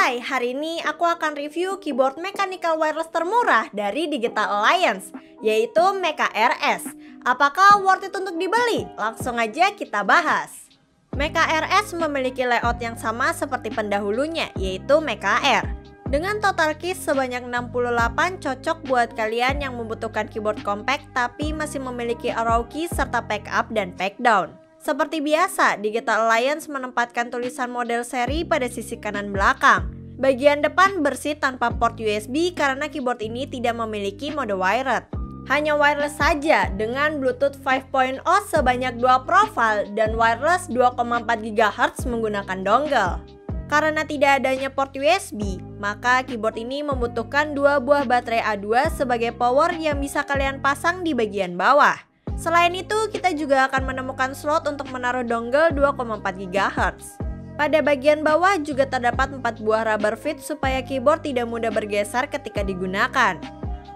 Hai, hari ini aku akan review keyboard mechanical wireless termurah dari Digital Alliance, yaitu Mecha RS. Apakah worth it untuk dibeli? Langsung aja kita bahas. Mecha RS memiliki layout yang sama seperti pendahulunya, yaitu Mecha R. Dengan total keys sebanyak 68, cocok buat kalian yang membutuhkan keyboard compact tapi masih memiliki arrow keys serta pack up dan pack down. Seperti biasa, Digital Alliance menempatkan tulisan model seri pada sisi kanan belakang. Bagian depan bersih tanpa port USB karena keyboard ini tidak memiliki mode wired. Hanya wireless saja dengan Bluetooth 5.0 sebanyak 2 profil dan wireless 2,4 GHz menggunakan dongle. Karena tidak adanya port USB, maka keyboard ini membutuhkan 2 buah baterai A2 sebagai power yang bisa kalian pasang di bagian bawah. Selain itu, kita juga akan menemukan slot untuk menaruh dongle 2,4 GHz. Pada bagian bawah juga terdapat 4 buah rubber feet supaya keyboard tidak mudah bergeser ketika digunakan.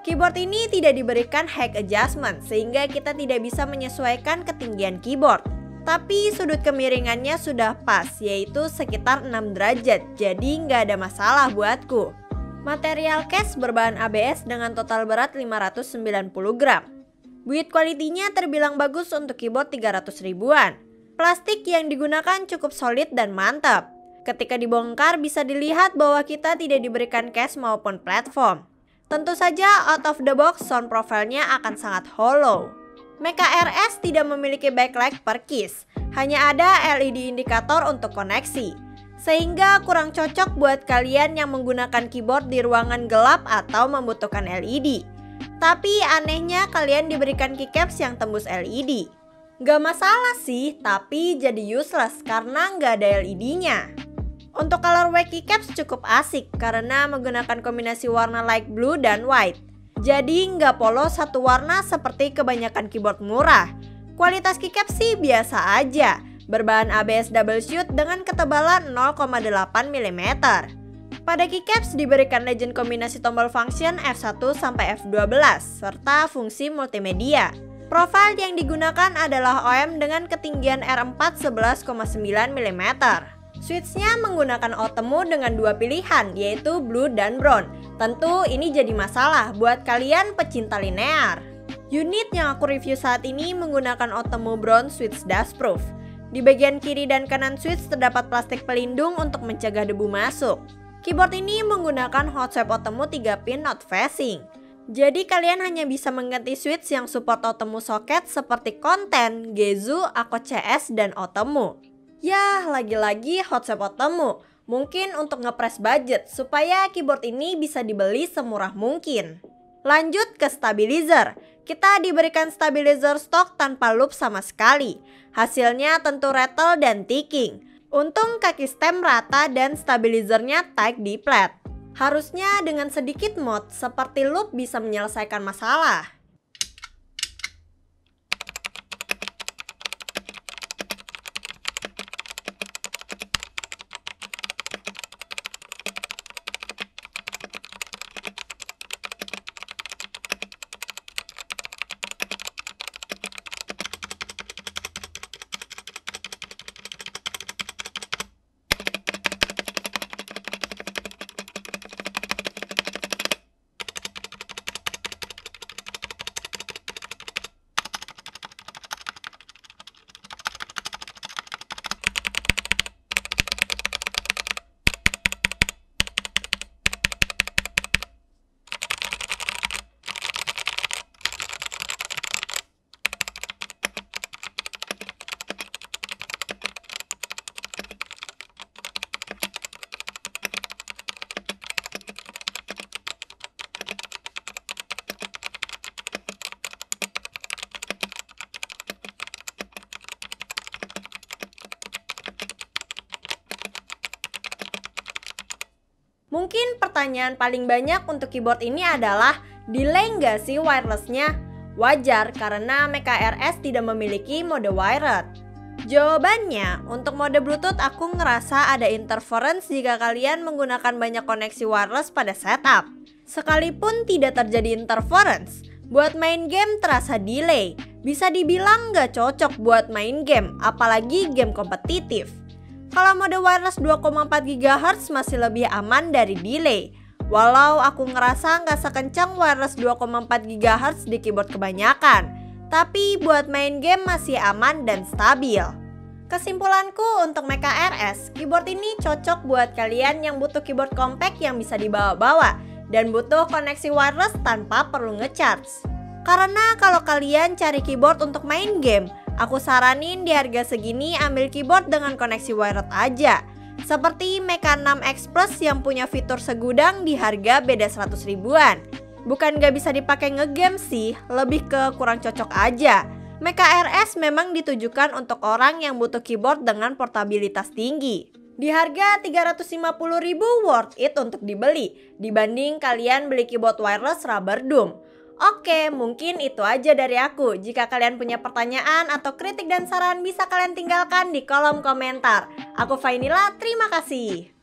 Keyboard ini tidak diberikan height adjustment sehingga kita tidak bisa menyesuaikan ketinggian keyboard. Tapi sudut kemiringannya sudah pas, yaitu sekitar 6 derajat, jadi nggak ada masalah buatku. Material case berbahan ABS dengan total berat 590 gram. Build quality-nya terbilang bagus untuk keyboard 300 ribuan. Plastik yang digunakan cukup solid dan mantap. Ketika dibongkar bisa dilihat bahwa kita tidak diberikan case maupun platform. Tentu saja out of the box sound profile-nya akan sangat hollow. Mecha RS tidak memiliki backlight per keys, hanya ada LED indikator untuk koneksi. Sehingga kurang cocok buat kalian yang menggunakan keyboard di ruangan gelap atau membutuhkan LED. Tapi anehnya kalian diberikan keycaps yang tembus LED. Gak masalah sih, tapi jadi useless karena nggak ada LED-nya. Untuk colorway keycaps cukup asik karena menggunakan kombinasi warna light blue dan white. Jadi nggak polos satu warna seperti kebanyakan keyboard murah. Kualitas keycaps sih biasa aja, berbahan ABS double shoot dengan ketebalan 0,8 mm. Pada keycaps diberikan legend kombinasi tombol function F1 sampai F12 serta fungsi multimedia. Profil yang digunakan adalah OM dengan ketinggian R4 11,9 mm. Switch-nya menggunakan Otemu dengan 2 pilihan, yaitu blue dan brown. Tentu ini jadi masalah buat kalian pecinta linear. Unit yang aku review saat ini menggunakan Otemu brown switch dustproof. Di bagian kiri dan kanan switch terdapat plastik pelindung untuk mencegah debu masuk. Keyboard ini menggunakan hot swap Otemu 3 pin not facing. Jadi kalian hanya bisa mengganti switch yang support Otemu socket seperti Konten, Gezu, Ako CS, dan Otemu. Yah, lagi-lagi hot swap Otemu. Mungkin untuk ngepres budget supaya keyboard ini bisa dibeli semurah mungkin. Lanjut ke stabilizer. Kita diberikan stabilizer stok tanpa loop sama sekali. Hasilnya tentu rattle dan ticking. Untung kaki stem rata dan stabilizernya tight di plat. Harusnya dengan sedikit mod seperti loop bisa menyelesaikan masalah. Mungkin pertanyaan paling banyak untuk keyboard ini adalah delay nggak sih wirelessnya? Wajar karena Mecha RS tidak memiliki mode wired. Jawabannya, untuk mode Bluetooth aku ngerasa ada interference jika kalian menggunakan banyak koneksi wireless pada setup. Sekalipun tidak terjadi interference, buat main game terasa delay. Bisa dibilang nggak cocok buat main game, apalagi game kompetitif. Kalau mode wireless 2,4 GHz masih lebih aman dari delay. Walau aku ngerasa nggak sekencang wireless 2,4 GHz di keyboard kebanyakan, tapi buat main game masih aman dan stabil. Kesimpulanku untuk Mecha RS, keyboard ini cocok buat kalian yang butuh keyboard compact yang bisa dibawa-bawa dan butuh koneksi wireless tanpa perlu ngecharge. Karena kalau kalian cari keyboard untuk main game, aku saranin di harga segini ambil keyboard dengan koneksi wireless aja. Seperti Mecha 6X Plus yang punya fitur segudang di harga beda 100 ribuan. Bukan gak bisa dipakai ngegame sih, lebih ke kurang cocok aja. Mecha RS memang ditujukan untuk orang yang butuh keyboard dengan portabilitas tinggi. Di harga 350 ribu worth it untuk dibeli, dibanding kalian beli keyboard wireless rubber doom. Oke, mungkin itu aja dari aku. Jika kalian punya pertanyaan atau kritik dan saran bisa kalian tinggalkan di kolom komentar. Aku Fainila, terima kasih.